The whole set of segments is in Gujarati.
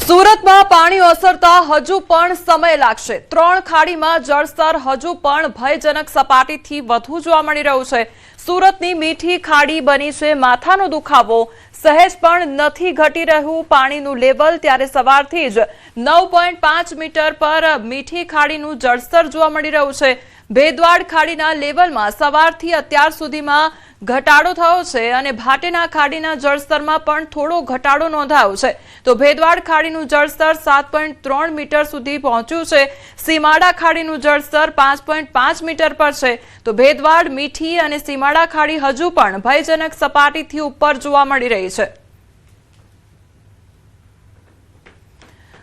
સુરતમાં પાણી ઓસરતા હજુ પણ સમય લાગશે। 3 ખાડીમાં જળસ્તર હજુ પણ ભયજનક સપાટીથી વધુ જોવા મળી રહ્યું છે। સુરતની મીઠી ખાડી બની છે માથાનો દુખાવો। સહેજ પણ નથી ઘટી રહ્યું પાણીનું લેવલ, ત્યારે સવારથી જ 9.5 મીટર પર મીઠી ખાડીનું જળસ્તર જોવા મળી રહ્યું છે। ભેદવાડ ખાડીના લેવલમાં સવારથી અત્યાર સુધીમાં ઘટાડો થયો છે અને ભાટેના ખાડીના જળસ્તરમાં પણ થોડો ઘટાડો નોંધાયો છે। તો ભેદવાડ ખાડીનું જળસ્તર 7.3 મીટર સુધી પહોંચ્યું છે। સીમાડા ખાડીનું જળસ્તર 5.5 મીટર પર છે। તો ભેદવાડ, મીઠી અને સીમાડા ખાડી હજુ પણ ભયજનક સપાટીથી ઉપર જોવા મળી રહી છે।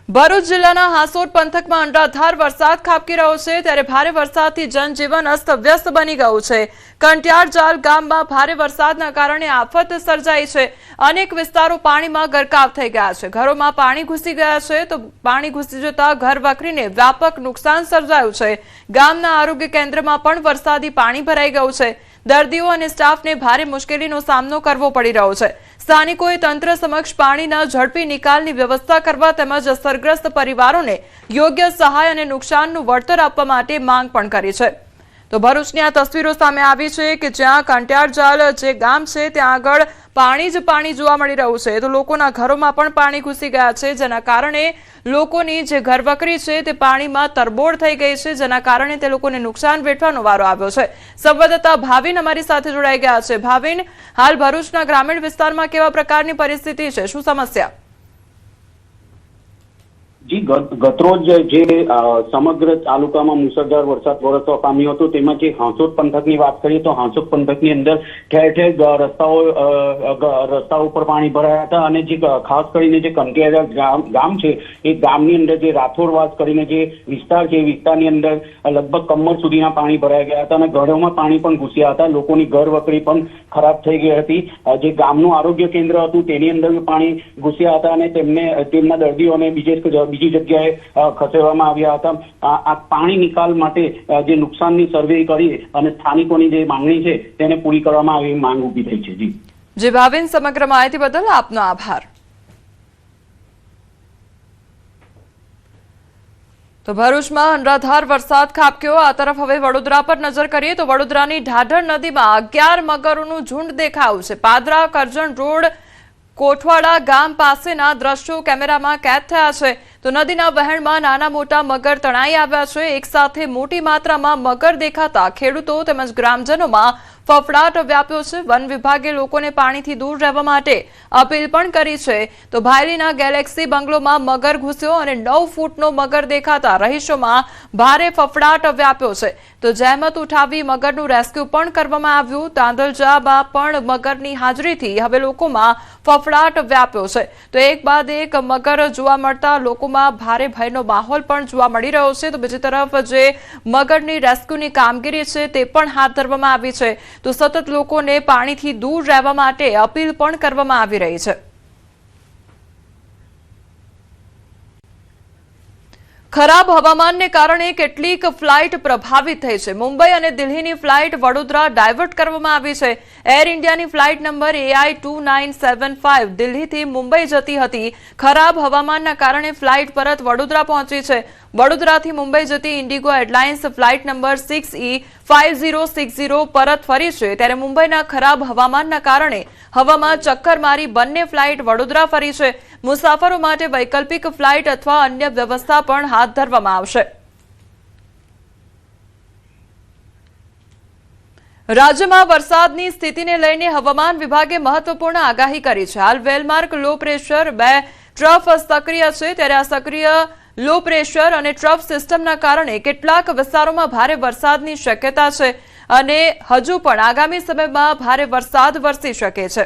ભરૂચ જિલ્લાના હાંસોટ પંથકમાં અનરાધાર વરસાદ ખાબકી રહ્યો છે, ત્યારે ભારે વરસાદથી જનજીવન અસ્તવ્યસ્ત બની ગયું છે। કંટિયાળજાલ ગામમાં ભારે વરસાદના કારણે આફત સર્જાઈ છે। અનેક વિસ્તારો પાણીમાં ગરકાવ થઈ ગયા છે। ઘરોમાં પાણી ઘૂસી ગયા છે, તો પાણી ઘૂસી જતા ઘર વકરીને વ્યાપક નુકસાન સર્જાયું છે। ગામના આરોગ્ય કેન્દ્રમાં પણ વરસાદી પાણી ભરાઈ ગયું છે। દર્દીઓ અને સ્ટાફને ભારે મુશ્કેલીનો સામનો કરવો પડી રહ્યો છે। સ્થાનિકોએ તંત્ર સમક્ષ પાણીના ઝડપી નિકાલની વ્યવસ્થા કરવા તેમજ અસરગ્રસ્ત પરિવારોને યોગ્ય સહાય અને નુકસાનનું વળતર આપવા માટે માંગ પણ કરી છે। તો ભરૂચની આ તસવીરો સામે આવી છે કે જ્યાં કંટિયાળજાલ જે ગામ છે ત્યાં આગળ પાણી જ પાણી જોવા મળી રહ્યું છે। તો લોકોના ઘરોમાં પણ પાણી ઘૂસી ગયા છે, જેના કારણે લોકોની જે ઘરવકરી છે તે પાણીમાં તરબોળ થઈ ગઈ છે, જેના કારણે તે લોકોને નુકસાન વેઠવાનો વારો આવ્યો છે। સંવાદદાતા ભાવિન અમારી સાથે જોડાઈ ગયા છે। ભાવિન, હાલ ભરૂચના ગ્રામીણ વિસ્તારમાં કેવા પ્રકારની પરિસ્થિતિ છે, શું સમસ્યા? જી, ગતરોજ જે સમગ્ર તાલુકામાં મુસળધાર વરસાદ વરસવા પામ્યો હતો, તેમાં જે હાંસોટ પંથકની વાત કરીએ તો હાંસોટ પંથકની અંદર ઠેર ઠેર રસ્તાઓ પર પાણી ભરાયા હતા અને જે ખાસ કરીને જે કંટિયાળજાલ ગામ છે એ ગામની અંદર જે રાઠોડવાસ કરીને જે વિસ્તાર છે એ વિસ્તારની અંદર લગભગ કમર સુધીના પાણી ભરાઈ ગયા હતા અને ઘરોમાં પાણી પણ ઘૂસ્યા હતા। લોકોની ઘર વકરી પણ ખરાબ થઈ ગઈ હતી। જે ગામનું આરોગ્ય કેન્દ્ર હતું તેની અંદર પાણી ઘૂસ્યા હતા અને તેમના દર્દીઓને બીજી જગ્યાએ ખસેડવામાં આવ્યા હતા। આ પાણી નિકાલ માટે જે નુકસાનની સર્વે કરી અને સ્થાનિકોની જે માંગણી છે તેને પૂરી કરવામાં આવી માંગ ઉભી થઈ છે। જી ભાવિન, સમગ્ર માહિતી બદલ આપનો આભાર। તો ભરૂચમાં અનરાધાર વરસાદ ખાબક્યો। આ તરફ હવે વડોદરા પર નજર કરીએ તો વડોદરાની ઢાઢર નદીમાં 11 મગરોનું ઝુંડ દેખાયું છે। પાદરા કરજણ રોડ કોઠવાડા ગામ પાસેના દ્રશ્યો કેમેરામાં કેદ થયા છે। તો નદીના વહેણમાં નાના મોટા મગર તણાઈ આવ્યા છે। એક સાથે મોટી માત્રામાં મગર દેખાતા ખેડૂતો તેમજ ગ્રામજનોમાં ફફડાટ વ્યાપ્યો છે। વન વિભાગે લોકોને પાણીથી દૂર રહેવા માટે અપીલ પણ કરી છે। તો ભાયલીના ગેલેક્સી બંગલોમાં મગર ઘૂસ્યો અને 9 ફૂટનો મગર દેખાતા રહીશોમાં ભારે ફફડાટ વ્યાપ્યો છે। તો જહેમત ઉઠાવી મગરનું રેસ્ક્યુ પણ કરવામાં આવ્યું। તાંદલજામાં પણ મગરની હાજરીથી હવે લોકોમાં ફફડાટ વ્યાપ્યો છે। તો એક બાદ એક મગર જોવા મળતા લોકોમાં ભારે ભયનો માહોલ પણ જોવા મળી રહ્યો છે। તો બીજી તરફ જે મગરની રેસ્ક્યુની કામગીરી છે તે પણ હાથ ધરવામાં આવી છે। તો સતત લોકોને પાણીથી દૂર રહેવા માટે અપીલ પણ કરવામાં આવી રહી છે। ખરાબ હવામાનને કારણે કેટલીક ફ્લાઇટ પ્રભાવિત થઈ છે। મુંબઈ અને દિલ્હીની ફ્લાઇટ વડોદરા ડાયવર્ટ કરવામાં આવી છે। એર ઇન્ડિયાની ફ્લાઇટ નંબર AI 2975 દિલ્હીથી મુંબઈ જતી હતી। ખરાબ હવામાનના કારણે ફ્લાઇટ પરત વડોદરા પહોંચી છે। વડોદરાથી મુંબઈ જતી Indigo airlines flight number 6E5060 પરત ફરી છે। ત્યારે મુંબઈના ખરાબ હવામાનના કારણે હવામાં ચક્કર મારી બંને ફ્લાઇટ વડોદરા ફરી છે। મુસાફરો માટે વૈકલ્પિક ફ્લાઇટ અથવા અન્ય વ્યવસ્થા પણ હાથ ધરવામાં આવશે। રાજ્યમાં વરસાદની સ્થિતિને લઈને હવામાન વિભાગે મહત્વપૂર્ણ આગાહી કરી છે। હાલ વેલમાર્ક લો પ્રેશર 2 ટ્રફ સક્રિય છે, ત્યારે આ સક્રિય લો પ્રેશર અને ટ્રફ સિસ્ટમના કારણે કેટલાક વિસ્તારોમાં ભારે વરસાદની શક્યતા છે અને હજુ પણ આગામી સમયમાં ભારે વરસાદ વરસી શકે છે।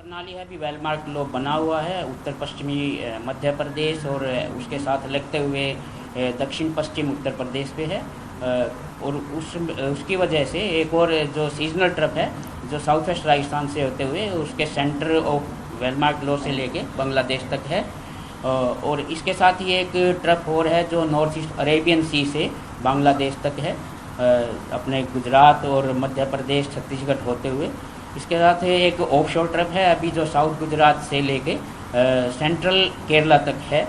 प्रणाली है अभी वेलमार्क लो बना हुआ है उत्तर पश्चिमी मध्य प्रदेश और उसके साथ लगते हुए दक्षिण पश्चिम उत्तर प्रदेश पे है और उसकी वजह से एक और जो सीजनल ट्रफ है जो साउथ वेस्ट राजस्थान से होते हुए उसके सेंटर ऑफ वेलमार्क लो से लेके बांग्लादेश तक है और इसके साथ ही एक ट्रफ और है जो नॉर्थ ईस्ट अरेबियन सी से बांग्लादेश तक है अपने गुजरात और मध्य प्रदेश छत्तीसगढ़ होते हुए। इसके साथ एक ऑफशोर ट्रफ है अभी जो साउथ गुजरात से लेके सेंट्रल केरला तक है।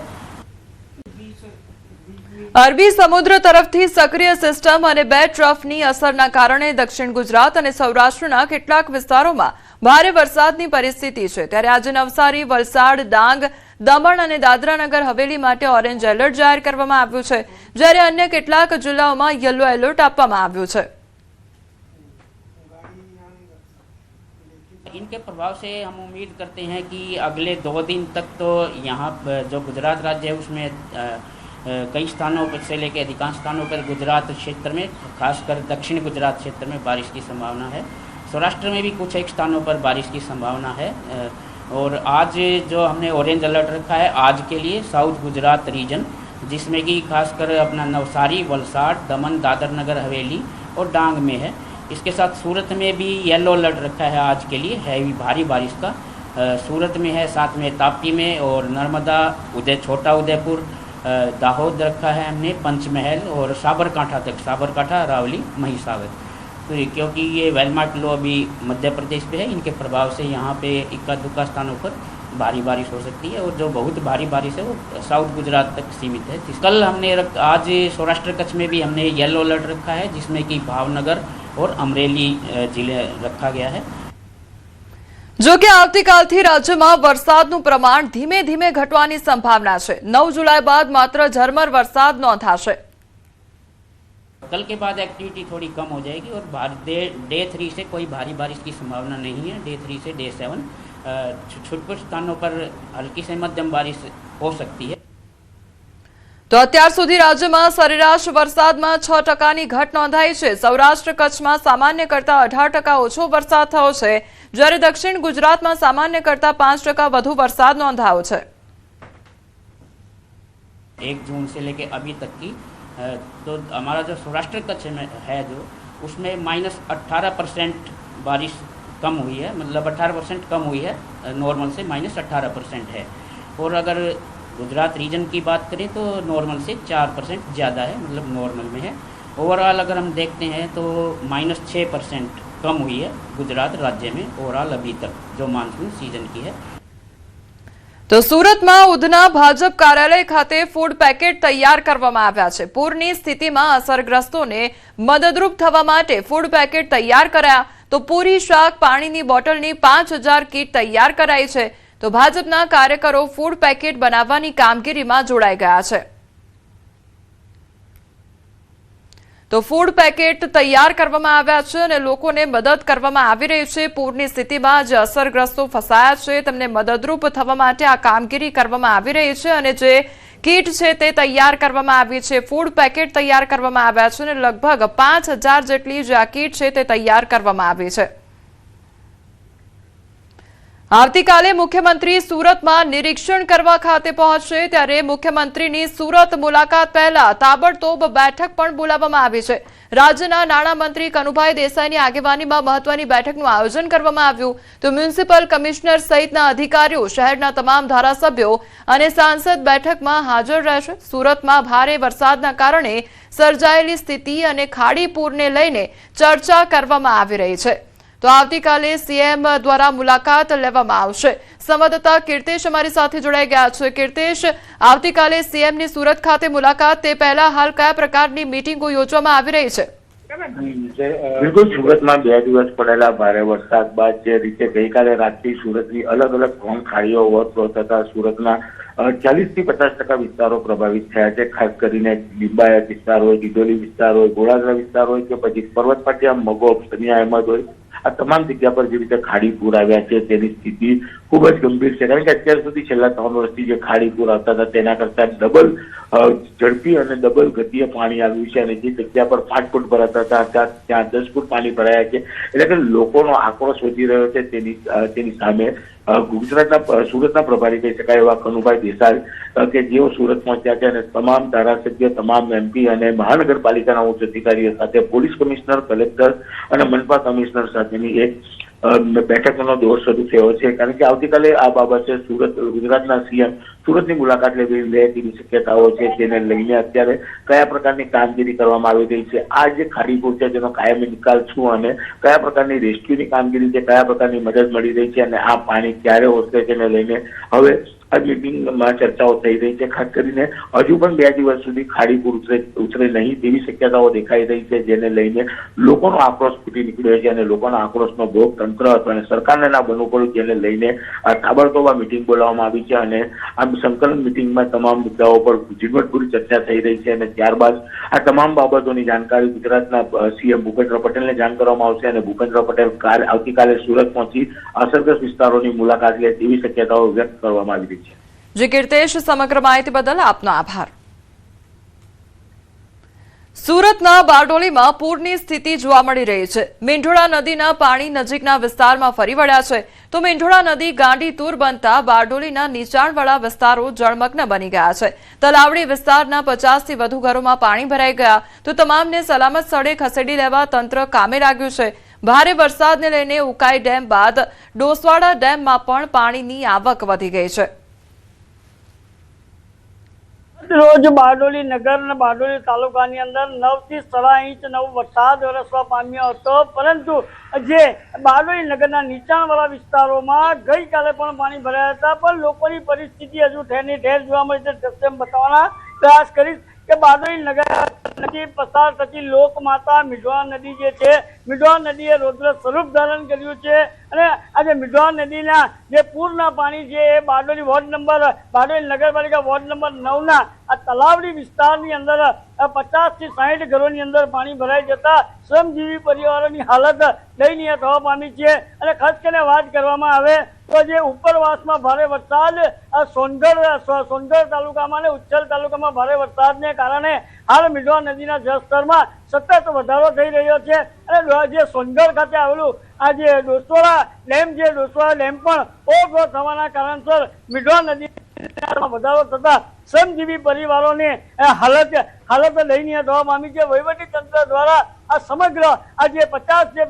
અરબી સમુદ્ર તરફથી સક્રિય સિસ્ટમ અને બે ટ્રફની અસરના કારણે દક્ષિણ ગુજરાત અને સૌરાષ્ટ્રના કેટલાક વિસ્તારોમાં ભારે વરસાદની પરિસ્થિતિ છે, ત્યારે આજે નવસારી, વલસાડ, ડાંગ, દમણ અને દાદરાનગર હવેલી માટે ઓરેન્જ એલર્ટ જાહેર કરવામાં આવ્યું છે, જ્યારે અન્ય કેટલાક જિલ્લાઓમાં યલો એલર્ટ આપવામાં આવ્યું છે। इनके प्रभाव से हम उम्मीद करते हैं कि अगले 2 दिन तक तो यहाँ जो गुजरात राज्य है उसमें कई स्थानों पर से लेकर अधिकांश स्थानों पर गुजरात क्षेत्र में, खासकर दक्षिण गुजरात क्षेत्र में बारिश की संभावना है। सौराष्ट्र में भी कुछ एक स्थानों पर बारिश की संभावना है। और आज जो हमने ऑरेंज अलर्ट रखा है आज के लिए साउथ गुजरात रीजन, जिसमें कि खासकर अपना नवसारी, वलसाड़, दमन, दादर नगर हवेली और डांग में है। इसके साथ सूरत में भी येलो अलर्ट रखा है आज के लिए हैवी भारी बारिश का। सूरत में है, साथ में तापी में और नर्मदा, छोटा उदयपुर, दाहोद रखा है हमने, पंचमहल और साबरकांठा तक, साबरकांठा, रावली, महिसागर। तो क्योंकि ये वेलमार्क लो अभी मध्य प्रदेश पे है, इनके प्रभाव से यहाँ पे इक्का दुक्का स्थानों पर भारी बारिश हो सकती है, और जो बहुत भारी बारिश है वो साउथ गुजरात तक सीमित है। कल हमने आज सौराष्ट्र कच्छ में भी हमने येलो अलर्ट रखा है, जिसमें कि भावनगर और अमरेली जिले रखा गया है। જો કે આવતીકાલથી રાજ્યમાં વરસાદનું પ્રમાણ ધીમે ધીમે ઘટવાની સંભાવના છે। 9 જુલાઈ બાદ માત્ર ઝરમર વરસાદ નોંધાશે। कल के बाद एक्टिविटी थोड़ी कम हो जाएगी और डे 3 से कोई भारी बारिश की संभावना नहीं है। डे 3 से डे 7 कुछ स्थानों पर हल्की से मध्यम बारिश हो सकती है। તો અત્યાર સુધી રાજ્યમાં સરેરાશ વરસાદમાં 6% ઘટ નોંધાઈ છે। સૌરાષ્ટ્ર કચ્છમાં સામાન્ય કરતા 18% ઓછો વરસાદ થયો છે, જ્યારે દક્ષિણ ગુજરાતમાં સામાન્ય કરતા 5% વધુ વરસાદ નોંધાયો છે। 1 जून से लेके अभी तक की तो हमारा जो सौराष्ट्र कच्छ में है जो उसमें -18% बारिश कम हुई है, मतलब 18% कम हुई है नॉर्मल से, -18% है। और अगर गुजरात रीजन की बात करें तो नॉर्मल से 4% ज़्यादा है, मतलब नॉर्मल में है। ओवरऑल अगर हम देखते हैं तो -6% कम हुई है गुजरात राज्य में ओवरऑल अभी तक जो मानसून सीजन की है। તો સુરતમાં ઉધના ભાજપ કાર્યાલય ખાતે ફૂડ પેકેટ તૈયાર કરવામાં આવ્યા છે। પૂરની સ્થિતિમાં અસરગ્રસ્તોને મદદરૂપ થવા માટે ફૂડ પેકેટ તૈયાર કરાયા। તો પૂરી, શાક, પાણીની બોટલની 5000 કીટ તૈયાર કરાઈ છે। તો ભાજપના કાર્યકરો ફૂડ પેકેટ બનાવવાની કામગીરીમાં જોડાઈ ગયા છે। તો ફૂડ પેકેટ તૈયાર કરવામાં આવ્યા છે અને લોકોને મદદ કરવામાં આવી રહી છે। પૂરની સ્થિતિમાં જે અસરગ્રસ્તો ફસાયા છે તેમને મદદરૂપ થવા માટે આ કામગીરી કરવામાં આવી રહી છે અને જે કીટ છે તે તૈયાર કરવામાં આવી છે, ફૂડ પેકેટ તૈયાર કરવામાં આવ્યા છે અને લગભગ 5000 જેટલી જે આ કીટ છે તે તૈયાર કરવામાં આવી છે। આવતીકાલે મુખ્યમંત્રી સુરતમાં નિરીક્ષણ કરવા ખાતે પહોંચશે, ત્યારે મુખ્યમંત્રીની સુરત મુલાકાત પહેલા તાબડતોબ બેઠક પણ બોલાવવામાં આવી છે। રાજ્યના નાણામંત્રી કનુભાઈ દેસાઈની આગેવાનીમાં મહત્વની બેઠકનું આયોજન કરવામાં આવ્યું। તો મ્યુનિસિપલ કમિશનર સહિતના અધિકારીઓ, શહેરના તમામ ધારાસભ્યો અને સાંસદ બેઠકમાં હાજર રહેશે। સુરતમાં ભારે વરસાદના કારણે સર્જાયેલી સ્થિતિ અને ખાડી પૂરને લઈને ચર્ચા કરવામાં આવી રહી છે। તો આવતીકાલે સીએમ દ્વારા મુલાકાત લેવામાં આવશે। સંવાદદાતા કીર્તેશ અમારી સાથે જોડાઈ ગયા છે। કીર્તેશ, આવતીકાલે સીએમની સુરત ખાતે મુલાકાત તે પહેલા હાલ કયા પ્રકારની મીટિંગો યોજવામાં આવી રહી છે? બિલકુલ, સુરતમાં 2 દિવસ પડેલા ભારે વરસાદ બાદ જે રીતે ગઈકાલે રાતથી સુરતની અલગ અલગ 3 ખાડીઓ ઓવરફ્લો થતા સુરતના 40 થી 50% વિસ્તારો પ્રભાવિત થયા છે। ખાસ કરીને લિંબાયત વિસ્તાર હોય, દિડોલી વિસ્તાર હોય, ગોળાદરા વિસ્તાર હોય કે પછી પર્વત પાટિયા, મગોબ, સનિયા અહેમદ હોય, આ તમામ જગ્યા પર જે રીતે ખાડી પૂર આવ્યા છે તેની સ્થિતિ ખૂબ જ ગંભીર છે। કારણ કે અત્યાર સુધી છેલ્લા 3 વર્ષથી જે ખાડી પૂર આવતા હતા તેના કરતા ડબલ ઝડપી અને ડબલ ગતિએ પાણી આવ્યું છે અને જે જગ્યા પર 5 ફૂટ ભરાતા હતા ત્યાં 10 ફૂટ પાણી ભરાયા છે। એટલે કે લોકોનો આક્રોશ વધી રહ્યો છે। તેની સામે ગુજરાતના સુરતના પ્રભારી કહી શકાય એવા કનુભાઈ દેસાઈ કે જેઓ સુરત પહોંચ્યા છે અને તમામ ધારાસભ્ય, તમામ એમપી અને મહાનગરપાલિકાના ઉચ્ચ અધિકારીઓ સાથે પોલીસ કમિશનર, કલેક્ટર અને મનપા કમિશનર સાથેની એક બેઠકનો દોર શરૂ થયો છે, કારણ કે આવતીકાલે આ બાબતે ગુજરાતના સીએમ સુરતની મુલાકાત લે તેવી શક્યતાઓ છે, જેને લઈને અત્યારે કયા પ્રકારની કામગીરી કરવામાં આવી રહી છે, આ જે ખાડીપુર છે તેનો કાયમી નિકાલ શું અને કયા પ્રકારની રેસ્ક્યુની કામગીરી છે, કયા પ્રકારની મદદ મળી રહી છે અને આ પાણી ક્યારે ઓસરે તેને લઈને હવે આ મીટિંગમાં ચર્ચાઓ થઈ રહી છે. ખાસ કરીને હજુ પણ 2 દિવસ સુધી ખાડીપુર ઉતરે નહીં તેવી શક્યતાઓ દેખાઈ રહી છે, જેને લઈને લોકોનો આક્રોશ ફૂટી નીકળ્યો છે અને લોકોના આક્રોશનો ભોગ તંત્ર અને સરકારને ના બનવું પડ્યું, જેને લઈને તાબડતોબ આ મિટિંગ બોલાવવામાં આવી છે અને આ સંકલન મિટિંગમાં તમામ મુદ્દાઓ પર ઝીણવટભરી ચર્ચા થઈ રહી છે અને ત્યારબાદ આ તમામ બાબતોની જાણકારી ગુજરાતના સીએમ ભૂપેન્દ્ર પટેલને જાણ કરવામાં આવશે અને ભૂપેન્દ્ર પટેલ આવતીકાલે સુરત પહોંચી અસરગ્રસ્ત વિસ્તારોની મુલાકાત લે તેવી શક્યતાઓ વ્યક્ત કરવામાં આવી રહી છે. જી કીર્તેશ, સમગ્ર માહિતી બદલ આપનો આભાર. સુરતના બારડોલીમાં પૂરની સ્થિતિ જોવા મળી રહી છે. મીંઢોળા નદીના પાણી નજીકના વિસ્તારમાં ફરી વળ્યા છે, તો મીંઢોળા નદી ગાંડીતુર બનતા બારડોલીના નીચાણવાળા વિસ્તારો જળમગ્ન બની ગયા છે. તલાવડી વિસ્તારના 50 થી વધુ ઘરોમાં પાણી ભરાઈ ગયા, તો તમામને સલામત સ્થળે ખસેડી લેવા તંત્ર કામે લાગ્યું છે. ભારે વરસાદને લઈને ઉકાઈ ડેમ બાદ ડોસવાડા ડેમમાં પણ પાણીની આવક વધી ગઈ છે. રોજ બારડોલી નગર અને બારડોલી તાલુકાની અંદર 9 થી 6.5 ઇંચ વરસાદ વરસવા પામ્યો હતો, પરંતુ જે બારડોલી નગરના નીચાણવાળા વિસ્તારોમાં ગઈકાલે પણ પાણી ભરાયા હતા, પણ લોકોની પરિસ્થિતિ હજુ ઠેરની ઠેર જોવા મળી છે. દ્રશ્ય બતાવવાના પ્રયાસ કરીશ કે બારડોલી નગરથી પસાર થતી લોકમાતા મીંઢોળા નદી જે છે, મીંઢોળા નદીએ રૌદ્ર સ્વરૂપ ધારણ કર્યું છે અને આજે મીંઢોળા નદીના જે પૂરના પાણી છે એ બારડોલી નગરપાલિકા વોર્ડ નંબર 9 આ તલાવડી વિસ્તારની અંદર 50 થી 60 ઘરોની અંદર પાણી ભરાઈ જતા શ્રમજીવી પરિવારોની હાલત દયનીય થવા પામી છે. અને ખાસ કરીને વાત કરવામાં આવે તો જે ઉપરવાસમાં ભારે વરસાદ સોનગઢ તાલુકામાં અને ઉચ્છલ તાલુકામાં ભારે વરસાદને કારણે હાલ મીંઢોળા નદીના જળસ્તરમાં સતત વધારો થઈ રહ્યો છે અને જે સોનગઢ ખાતે આવેલું આ જે ડોસવાડા ડેમ પણ ઓવરફ્લો થવાના કારણસર મીંઢોળા નદી વધારો થતા શ્રમજીવી પરિવારોને હાલત દયનીય થવા પામી છે. વહીવટી તંત્ર દ્વારા આ સમગ્ર આ જે 50 જે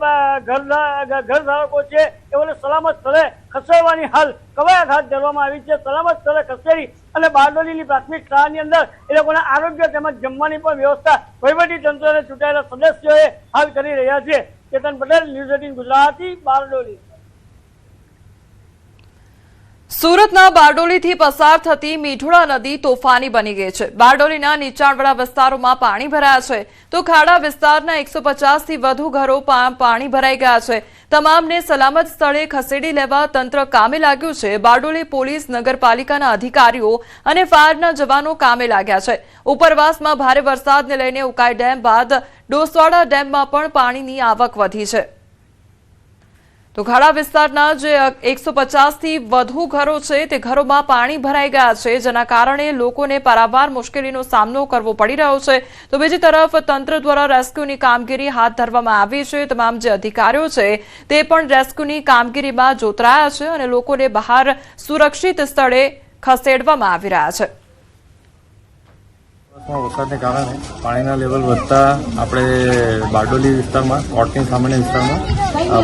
ઘર ધારકો છે એઓને સલામત સ્થળે ખસેડવાની હાલ કવાયત હાથ ધરવામાં આવી છે. સલામત સ્થળે ખસેડી અને બારડોલીની પ્રાથમિક શાળાની અંદર એ લોકોના આરોગ્ય તેમજ જમવાની પણ વ્યવસ્થા વહીવટી તંત્રને ચૂંટાયેલા સદસ્યોએ હાલ કરી રહ્યા છે. કેતન પટેલ, ન્યૂઝ 18 ગુજરાતી, બારડોલી. સુરતના બારડોલીથી પસાર થતી મીંઢોળા નદી તોફાની બની ગઈ છે. બારડોલીના નીચાણવાળા વિસ્તારોમાં પાણી ભરાયા છે, તો ખાડા વિસ્તારના 150 થી વધુ ઘરો પાણી ભરાઈ ગયા છે. તમામને સલામત સ્થળે ખસેડી લેવા તંત્ર કામે લાગ્યું છે. બારડોલી પોલીસ, નગરપાલિકાના અધિકારીઓ અને ફાયરના જવાનો કામે લાગ્યા છે. ઉપરવાસમાં ભારે વરસાદને લઈને ઉકાઈ ડેમ બાદ ડોસવાડા ડેમમાં પણ પાણીની આવક વધી છે. તો ખાડા વિસ્તારના જે 150 થી વધુ ઘરો છે તે ઘરોમાં પાણી ભરાઈ ગયા છે, જેના કારણે લોકોને પારાવાર મુશ્કેલીનો સામનો કરવો પડી રહ્યો છે. તો બીજી તરફ તંત્ર દ્વારા રેસ્ક્યુની કામગીરી હાથ ધરવામાં આવી છે. તમામ જે અધિકારીઓ છે તે પણ રેસ્ક્યુની કામગીરીમાં જોતરાયા છે અને લોકોને બહાર સુરક્ષિત સ્થળે ખસેડવામાં આવી રહ્યા છે. વરસાદને કારણે પાણીના લેવલ વધતા આપણે બારડોલી વિસ્તારમાં, કોર્ટની સામાન્ય વિસ્તારમાં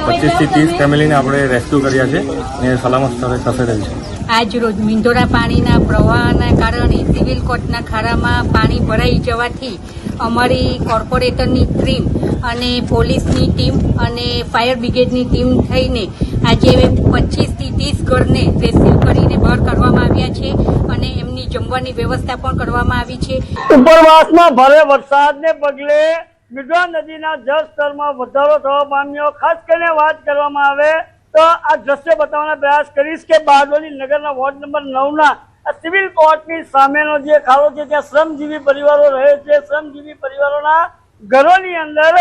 25 થી 30 ફેમિલીને આપણે રેસ્ક્યુ કર્યા છે અને સલામત સ્થળે ખસેડેલ છે. આજ રોજ મીંઢોળા પાણીના પ્રવાહના કારણે સિવિલ કોર્ટના ખાડામાં પાણી ભરાઈ જવાથી અમારી કોર્પોરેટરની ટીમ અને પોલીસની ટીમ અને ફાયર બ્રિગેડની ટીમ થઈને આજે 25 થી 30 ઘરને રેસ્ક્યુ કરીને બહાર કાઢવામાં આવ્યા છે અને એમની જમવાની વ્યવસ્થા પણ કરવામાં આવી છે. ઉપરવાસમાં ભારે વરસાદને પગલે મીંઢોળા નદીના જળસ્તરમાં વધારો થવા પામ્યો. ખાસ કરીને વાત કરવામાં આવે તો આ દ્રશ્ય બતાવવાનો પ્રયાસ કરીશ કે બારડોલી નગરના વોર્ડ નંબર 9 સિવિલ કોર્ટની સામેનો જે ખાડો છે ત્યાં શ્રમજીવી પરિવારો રહે છે. શ્રમજીવી પરિવારોના ઘરોની અંદર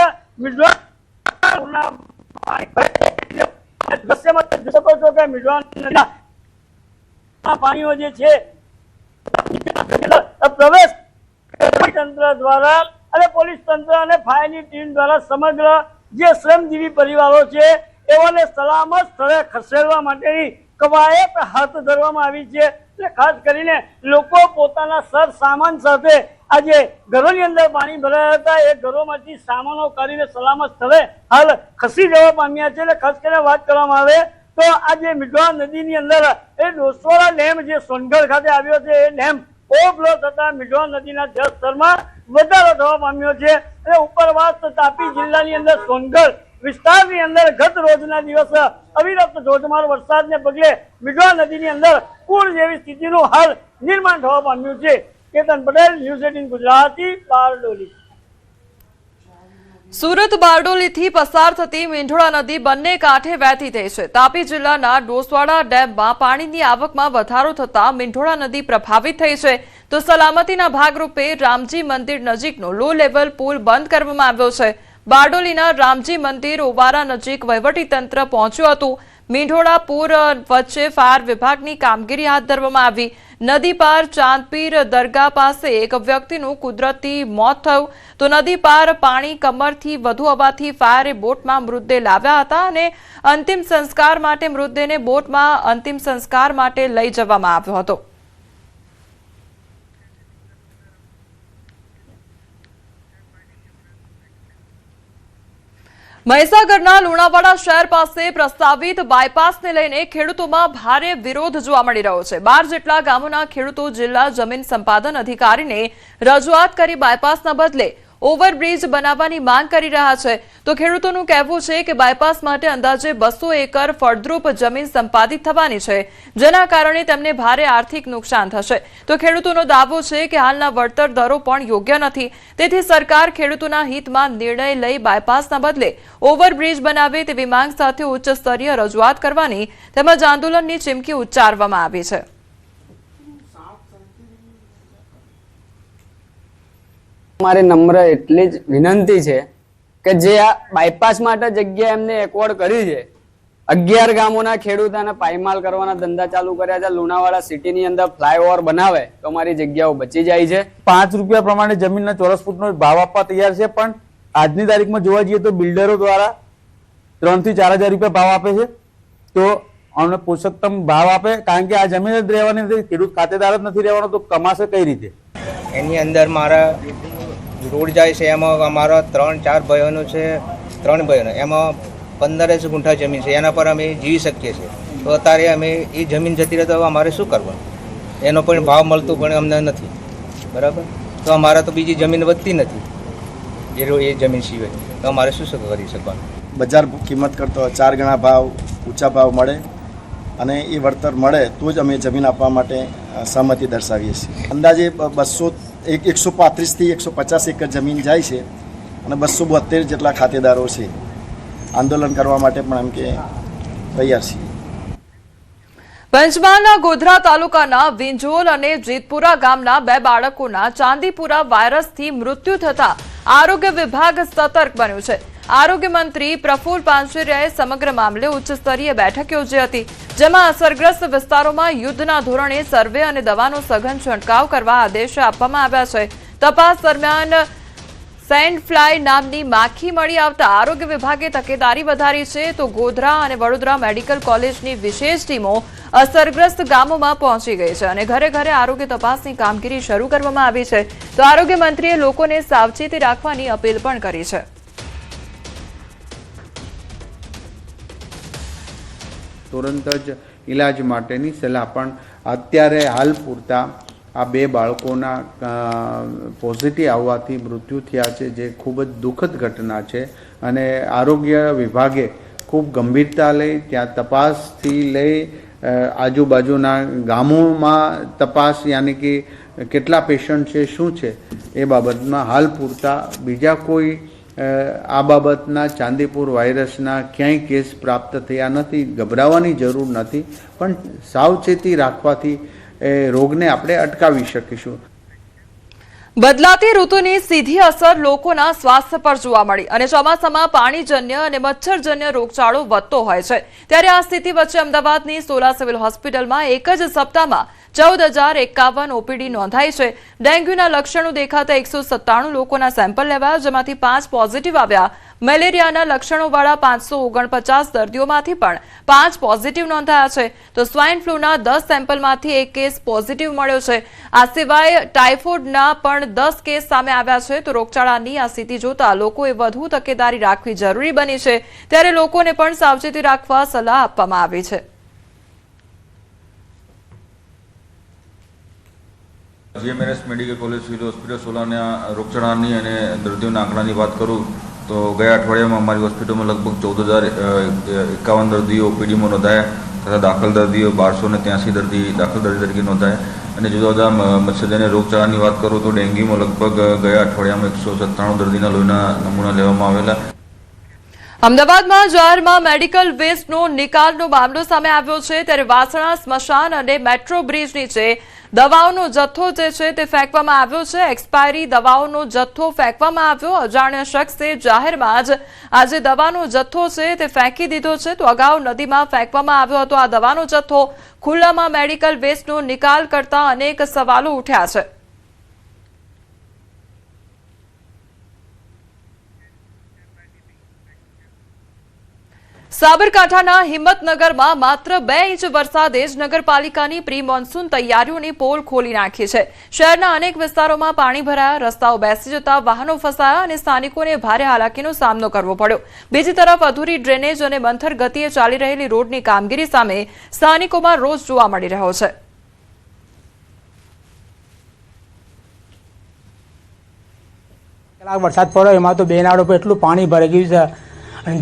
પાણીઓ જે છે પ્રવેશ તંત્ર દ્વારા અને પોલીસ તંત્ર અને ફાયરની ટીમ દ્વારા સમગ્ર જે શ્રમજીવી પરિવારો છે એઓને સલામત સ્થળે ખસેડવા માટેની કવાયત હાથ ધરવામાં આવી છે. એટલે ખાસ કરીને લોકો પોતાના સર સામાન સાથે આ જે ઘરોની અંદર પાણી ભરાયા હતા એ ઘરોમાંથી સામાનો કરીને સલામત સ્થળે હાલ ખસી જવા પામ્યા છે. એટલે ખાસ કરીને વાત કરવામાં આવે તો આ જે મીઠવા નદીની અંદર એ ડોસવાડા ડેમ જે સોનગઢ ખાતે આવ્યો છે એ ડેમ ઓવરફ્લો થતા મીઠવા નદીના જળસ્તરમાં વધારો થવા પામ્યો છે. અને ઉપરવાસ તાપી જિલ્લાની અંદર સોનગઢ વિસ્તારની અંદર ગત રોજના દિવસ અવિરત ધોધમાર વરસાદને પગલે મીઠવા નદીની અંદર પૂર જેવી સ્થિતિનું હાલ નિર્માણ થવા પામ્યું છે. કેતન પટેલ, ન્યૂઝ 18 ગુજરાતી, બારડોલી. સુરત બારડોલીથી પસાર થતી મીંઢોળા નદી બંને કાંઠે વહેતી થઈ છે. તાપી જિલ્લાના ડોસવાડા ડેમમાં પાણીની આવકમાં વધારો થતા મીંઢોળા નદી પ્રભાવિત થઈ છે. તો સલામતીના ભાગરૂપે રામજી મંદિર નજીકનો લો લેવલ પુલ બંધ કરવામાં આવ્યો છે. બારડોલીના રામજી મંદિર ઓવારા નજીક વહીવટીતંત્ર પહોંચ્યું હતું. મીંઢોળા પૂર વચ્ચે ફાયર વિભાગની કામગીરી હાથ ધરવામાં આવી. નદી પાર ચાંદપીર દરગાહ પાસે એક વ્યક્તિનું કુદરતી મોત થયું. તો નદી પાર પાણી કમરથી વધુ હોવાથી ફાયરે બોટમાં મૃતદેહ લાવ્યા હતા અને અંતિમ સંસ્કાર માટે મૃતદેહને બોટમાં અંતિમ સંસ્કાર માટે લઈ જવામાં આવ્યો હતો. મહીસાગરના લુણાવાડા શહેર પાસે પ્રસ્તાવિત બાયપાસને લઈને ખેડૂતોમાં ભારે વિરોધ જોવા મળી રહ્યો છે. 12 જેટલા ગામોના ખેડૂતો જિલ્લા જમીન સંપાદન અધિકારીને રજૂઆત કરી બાયપાસના બદલે ઓવરબ્રિજ બનાવવાની માંગ કરી રહ્યા છે. તો ખેડૂતોનું કહેવું છે કે બાયપાસ માટે અંદાજે 200 એકર ફળદ્રુપ જમીન સંપાદિત થવાની છે, જેના કારણે તેમને ભારે આર્થિક નુકસાન થશે. તો ખેડૂતોનો દાવો છે કે હાલના વળતર દરો પણ યોગ્ય નથી. તેથી સરકાર ખેડૂતોના હિતમાં નિર્ણય લઈ બાયપાસના બદલે ઓવરબ્રિજ બનાવે તેવી માંગ સાથે ઉચ્ચ સ્તરીય રજૂઆત કરવાની તેમજ આંદોલનની ચીમકી ઉચ્ચારવામાં આવી છે. મારે નમ્ર એટલી જ વિનંતી છે કે જે આ બાયપાસ માટે જગ્યા એમને એક્વોર્ડ કરી છે, 11 ગામોના ખેડૂતોને પાયમાલ કરવાના ધંધા ચાલુ કર્યા છે. લુણાવાડા સિટીની અંદર ફ્લાયઓવર બનાવે તો અમારી જગ્યાઓ બચી જાય છે. 5 રૂપિયા પ્રમાણે જમીનના ચોરસ ફૂટનો ભાવ આપવા તૈયાર છે, પણ આજની તારીખમાં જોવા જઈએ તો બિલ્ડરો દ્વારા 3 થી 4,000 રૂપિયા ભાવ આપે છે. તો અમને પોષકતમ ભાવ આપે, કારણ કે આ જમીન જ રહેવાની નથી, ખેડૂત ખાતેદાર જ નથી રહેવાનો, તો કમાશે કઈ રીતે? એની અંદર મારા રોડ જાય છે, એમાં અમારા 3-4 ભાઈઓનો છે, 3 ભાઈઓનો, એમાં 15 ગુંઠા જમીન છે, એના પર અમે જીવી શકીએ છીએ. તો અત્યારે અમે એ જમીન જતી રહે તો અમારે શું કરવાનું? એનો પણ ભાવ મળતો પણ અમને નથી, બરાબર? તો અમારે તો બીજી જમીન વધતી નથી એ જમીન સિવાય, તો અમારે શું કરી શકવાનું? બજાર કિંમત કરતો 4 ગણા ભાવ ઊંચા ભાવ મળે અને એ વળતર મળે તો જ અમે જમીન આપવા માટે સહમતિ દર્શાવીએ છીએ. અંદાજે 135 થી 150 એકર જમીન જાય છે અને 272 જેટલા ખાતેદારો છે. આંદોલન કરવા માટે પણ એમ કે તૈયાર છીએ. પંચમહાલના ગોધરા તાલુકાના વિંજોલ અને જીતપુરા ગામના 2 બાળકોના ચાંદીપુરા વાયરસથી મૃત્યુ થતા આરોગ્ય વિભાગ સતર્ક બન્યું છે. આરોગ્ય મંત્રી પ્રફુલ પાનસેરિયાએ સમગ્ર મામલે ઉચ્ચ સ્તરીય બેઠક યોજી હતી, જેમાં અસરગ્રસ્ત વિસ્તારોમાં યુદ્ધના ધોરણે સર્વે અને દવાનો સઘન છંટકાવ કરવા આદેશ આપવામાં આવ્યા છે. તપાસ દરમિયાન સેન્ડ ફ્લાય નામની માખી મળી આવતા આરોગ્ય વિભાગે તકેદારી વધારી છે. તો ગોધરા અને વડોદરા મેડિકલ કોલેજની વિશેષ ટીમો અસરગ્રસ્ત ગામોમાં પહોંચી ગઈ છે અને ઘરે ઘરે આરોગ્ય તપાસની કામગીરી શરૂ કરવામાં આવી છે. તો આરોગ્ય મંત્રીએ લોકોને સાવચેતી રાખવાની અપીલ પણ કરી છે. તુરંત જ ઇલાજ માટેની સલાહ પણ અત્યારે હાલ પૂરતા આ 2 બાળકોના પોઝિટિવ આવવાથી મૃત્યુ થયા છે, જે ખૂબ જ દુઃખદ ઘટના છે. અને આરોગ્ય વિભાગે ખૂબ ગંભીરતા લઈ ત્યાં તપાસથી લઈ આજુબાજુના ગામોમાં તપાસ, યાની કે કેટલા પેશન્ટ છે, શું છે, એ બાબતમાં હાલ પૂરતા બીજા કોઈ આ બાબતના ચાંદીપુર વાયરસના ક્યાંય કેસ પ્રાપ્ત થયા નથી. ગભરાવાની જરૂર નથી, પણ સાવચેતી રાખવાથી રોગને આપણે અટકાવી શકીશું. બદલાતી ઋતુની સીધી અસર લોકોના સ્વાસ્થ્ય પર જોવા મળી અને ચોમાસામાં પાણીજન્ય અને મચ્છરજન્ય રોગચાળો વધતો હોય છે. ત્યારે આ સ્થિતિ વચ્ચે અમદાવાદની સોલા સિવિલ હોસ્પિટલમાં એક જ સપ્તાહમાં 14,051 ઓપીડી નોંધાઈ છે. ડેન્ગ્યુના લક્ષણો દેખાતા 197 લોકોના સેમ્પલ લેવાયા, જેમાંથી 5 પોઝિટિવ આવ્યા. મેલેરિયાના લક્ષણોવાળા 549 દર્દીઓમાંથી પણ 5 પોઝિટિવ નોંધાયા છે, તો સ્વાઇન ફ્લૂના 10 સેમ્પલમાંથી 1 કેસ પોઝિટિવ મળ્યો છે. આ સિવાય ટાઇફોઇડના પણ 10 કેસ સામે આવ્યા છે. તો રોગચાળાની આ સ્થિતિ જોતા લોકોએ વધુ તકેદારી રાખવી જરૂરી બની છે, ત્યારે લોકોને પણ સાવચેતી રાખવા સલાહ આપવામાં આવી છે. GMNS medical college civil hospital સોલાના રોગચાળાની અને દર્દીઓના આંકડાની વાત કરું તો ગયા અઠવાડિયામાં અમારી હોસ્પિટલમાં લગભગ 14,051 દર્દીઓ ઓપીડીમાં નોંધાયા તથા દાખલ દર્દીઓ 1283 દર્દી દાખલ દર્દી તરીકે નોંધાયા. અને જુદા જુદા મચ્છરજન્ય રોગચાળાની વાત કરું તો ડેન્ગ્યુમાં લગભગ ગયા અઠવાડિયામાં 197 દર્દીના લોહીના નમૂના લેવામાં આવેલા. અમદાવાદમાં જાહેરમાં મેડિકલ વેસ્ટનો નિકાલનો મામલો સામે આવ્યો છે, ત્યારે વાસણા સ્મશાન અને મેટ્રો બ્રિજ નીચે દવાઓનો જથ્થો જે છે તે ફેંકવામાં આવ્યો છે. એક્સપાયરી દવાઓનો જથ્થો ફેંકવામાં આવ્યો. અજાણ્યા શખ્સે જાહેરમાં જ આ જે દવાનો જથ્થો છે તે ફેંકી દીધો છે. તો અગાઉ નદીમાં ફેંકવામાં આવ્યો હતો આ દવાનો જથ્થો. ખુલ્લામાં મેડિકલ વેસ્ટનો નિકાલ કરતા અનેક સવાલો ઉઠ્યા છે. સાબરકાંઠાના હિંમતનગરમાં માત્ર 2 ઇંચ વરસાદે જ નગરપાલિકાની પ્રી મોન્સૂન તૈયારીઓની પોલ ખોલી નાખી છે. શહેરના અનેક વિસ્તારોમાં પાણી ભરાયા, રસ્તાઓ બેસી જતા વાહનો ફસાયા અને સ્થાનિકોને ભારે હાલાકીનો સામનો કરવો પડ્યો. બીજી તરફ અધૂરી ડ્રેનેજ અને મંથર ગતિએ ચાલી રહેલી રોડની કામગીરી સામે સ્થાનિકોમાં રોષ જોવા મળી રહ્યો છે. વરસાદ પડ્યો એમાં તો બેનાડો પર એટલું પાણી ભરાઈ ગયું છે,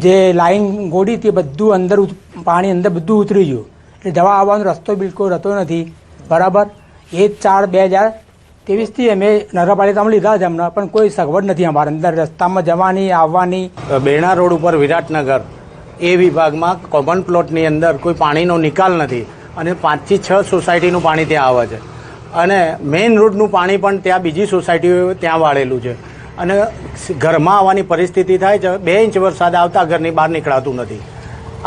જે લાઈન ગોડી તે બધું અંદર પાણી અંદર બધું ઉતરી ગયું. એટલે જવા આવવાનો રસ્તો બિલકુલ રહેતો નથી. બરાબર 1/4/2023 અમે નગરપાલિકામાં લીધા છે હમણાં, પણ કોઈ સગવડ નથી અમારે અંદર રસ્તામાં જવાની આવવાની. બેણા રોડ ઉપર વિરાટનગર એ વિભાગમાં કોમન પ્લોટની અંદર કોઈ પાણીનો નિકાલ નથી અને 5 થી 6 સોસાયટીનું પાણી ત્યાં આવે છે અને મેઇન રોડનું પાણી પણ ત્યાં બીજી સોસાયટીઓ ત્યાં વાળેલું છે અને ઘરમાં આવવાની પરિસ્થિતિ થાય છે. 2 ઇંચ વરસાદ આવતા ઘરની બહાર નીકળાતું નથી.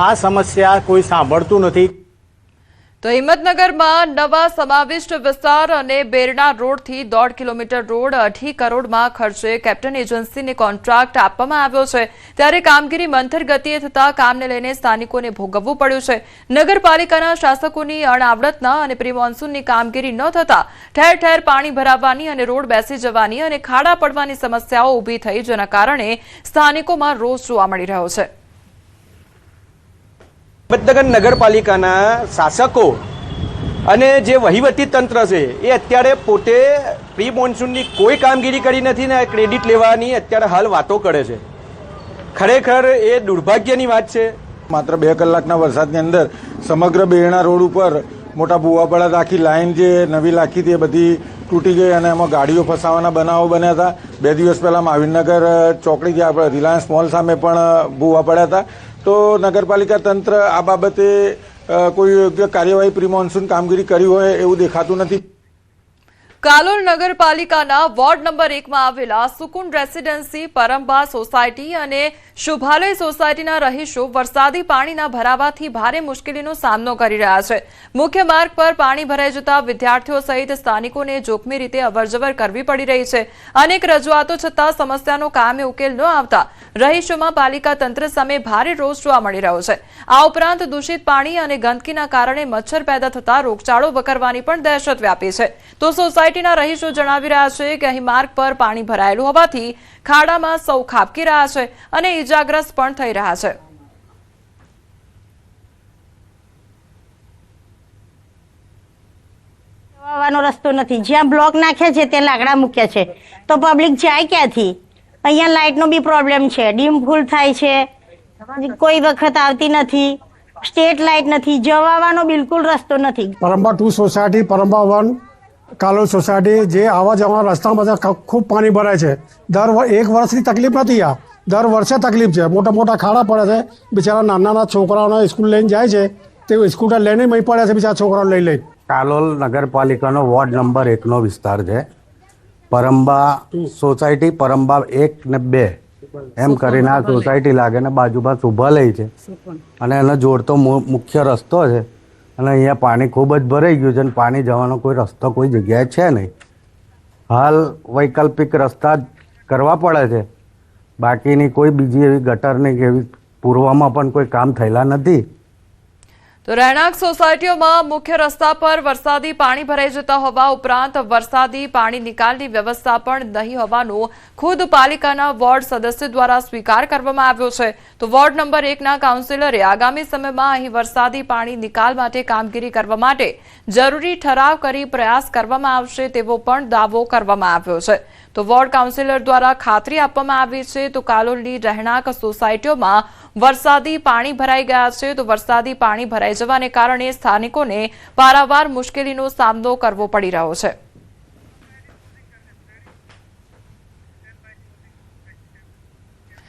આ સમસ્યા કોઈ સાંભળતું નથી. તો હિંમતનગરમાં નવા સમાવિષ્ટ વિસ્તાર અને બેરણા રોડથી 1.5 કિલોમીટર રોડ 2.5 કરોડમાં ખર્ચે કેપ્ટન એજન્સીને કોન્ટ્રાક્ટ આપવામાં આવ્યો છે, ત્યારે કામગીરી મંથર ગતિએ થતા કામને લઈને સ્થાનિકોને ભોગવવું પડ્યું છે. નગરપાલિકાના શાસકોની અણઆવડતના અને પ્રી મોન્સૂનની કામગીરી ન થતા ઠેર ઠેર પાણી ભરાવાની અને રોડ બેસી જવાની અને ખાડા પડવાની સમસ્યાઓ ઊભી થઈ, જેના કારણે સ્થાનિકોમાં રોષ જોવા મળી રહ્યો છે. હિંમતનગર નગરપાલિકાના શાસકો અને જે વહીવટી તંત્ર છે એ અત્યારે પોતે પ્રી મોન્સૂનની કોઈ કામગીરી કરી નથી ને ક્રેડિટ લેવાની અત્યારે હાલ વાતો કરે છે. ખરેખર એ દુર્ભાગ્યની વાત છે. માત્ર 2 કલાકના વરસાદની અંદર સમગ્ર બેરણા રોડ ઉપર મોટા ભૂવાપડા આખી લાઈન જે નવી લાખી હતી એ બધી તૂટી ગઈ અને એમાં ગાડીઓ ફસાવાના બનાવો બન્યા હતા. 2 દિવસ પહેલાં મહાવીરનગર ચોકડી જે આપણે રિલાયન્સ મોલ સામે પણ ભૂવા પડ્યા હતા. તો નગરપાલિકા તંત્ર આ બાબતે કોઈ યોગ્ય કાર્યવાહી પ્રી મોન્સૂન કામગીરી કરી હોય એવું દેખાતું નથી. કાલોલ નગરપાલિકાના વોર્ડ નંબર 1 માં આવેલા સુકુન રેસીડેન્સી, પરંબા સોસાયટી અને શુભાલય સોસાયટીના રહીશો વરસાદી પાણીના ભરાવાથી ભારે મુશ્કેલીનો સામનો કરી રહ્યા છે. મુખ્ય માર્ગ પર પાણી ભરાઈ જતા વિદ્યાર્થીઓ સહિત સ્થાનિકોને જોખમી રીતે અવરજવર કરવી પડી રહી છે. અનેક રજૂઆતો છતાં સમસ્યાનો કામે ઉકેલ ન આવતા રહીશોમાં પાલિકા તંત્ર સામે ભારે રોષ જોવા મળી રહ્યો છે. આ ઉપરાંત દૂષિત પાણી અને ગંદકીના કારણે મચ્છર પેદા થતા રોગચાળો વકરવાની પણ દહેશત વ્યાપી છે. તો સોસાયટીના રહીશો જણાવી રહ્યા છે કે અહીં માર્ગ પર પાણી ભરાયેલું હોવાથી ખાડામાં સૌ ખાબકી રહ્યા છે અને ઇજાગ્રસ્ત પણ થઈ રહ્યા છે. જવાનો રસ્તો નથી. જ્યાં બ્લોક નાખ્યા છે ત્યાં લાકડા મૂક્યા છે, તો પબ્લિક જાય ક્યાંથી? અહીંયા લાઇટનો બી પ્રોબ્લેમ છે, ડીમ ફૂલ થાય છે, કોઈ વખત આવતી નથી, સ્ટ્રીટ લાઇટ નથી, જવાનો બિલકુલ રસ્તો નથી. પરંબા 2 સોસાયટી, પરંબા 1 કાલોલ સોસાયટી, જે આવવા જવાના રસ્તામાં બધા ખૂબ પાણી ભરાય છે. એક વર્ષની તકલીફ નથી, આ દર વર્ષે તકલીફ છે. મોટા મોટા ખાડા પડે છે. બિચારા નાના છોકરાઓને સ્કૂલ લઈને જાય છે, તે સ્કૂટર લઈને મહી પડે છે બિચારા છોકરાઓ લઈ. કાલોલ નગરપાલિકાનો વોર્ડ નંબર 1નો વિસ્તાર છે. પરંબા સોસાયટી, પરંબા 1 ને 2 એમ કરીને આ સોસાયટી લાગે ને બાજુમાં શુભાલય છે અને એને જોડતો મુખ્ય રસ્તો છે. અને અહીંયા પાણી ખૂબ જ ભરાઈ ગયું છે અને પાણી જવાનો કોઈ રસ્તો કોઈ જગ્યાએ છે નહીં. હાલ વૈકલ્પિક રસ્તા કરવા પડે છે, બાકીની કોઈ બીજી એવી ગટરની કે એવી પૂર્વમાં પણ કોઈ કામ થયેલા નથી. તો રહેણાંક સોસાયટીઓમાં મુખ્ય રસ્તા પર વરસાદી પાણી ભરાઈ જતા હોવા ઉપરાંત વરસાદી પાણી નિકાલની વ્યવસ્થા પણ નહીં હોવાનું ખુદ પાલિકાના વોર્ડ સદસ્ય દ્વારા સ્વીકાર કરવામાં આવ્યો છે. તો વોર્ડ નંબર 1ના કાઉન્સિલરે આગામી સમયમાં અહીં વરસાદી પાણી નિકાલ માટે કામગીરી કરવા માટે જરૂરી ઠરાવ કરી પ્રયાસ કરવામાં આવશે તેવો પણ દાવો કરવામાં આવ્યો છે. તો વોર્ડ કાઉન્સિલર દ્વારા ખાતરી આપવામાં આવી છે. તો કાલોલની રહેણાંક સોસાયટીઓમાં વરસાદી પાણી ભરાઈ ગયા છે. તો વરસાદી પાણી ભરાઈ જવાને કારણે સ્થાનિકોને પારાવાર મુશ્કેલીનો સામનો કરવો પડી રહ્યો છે.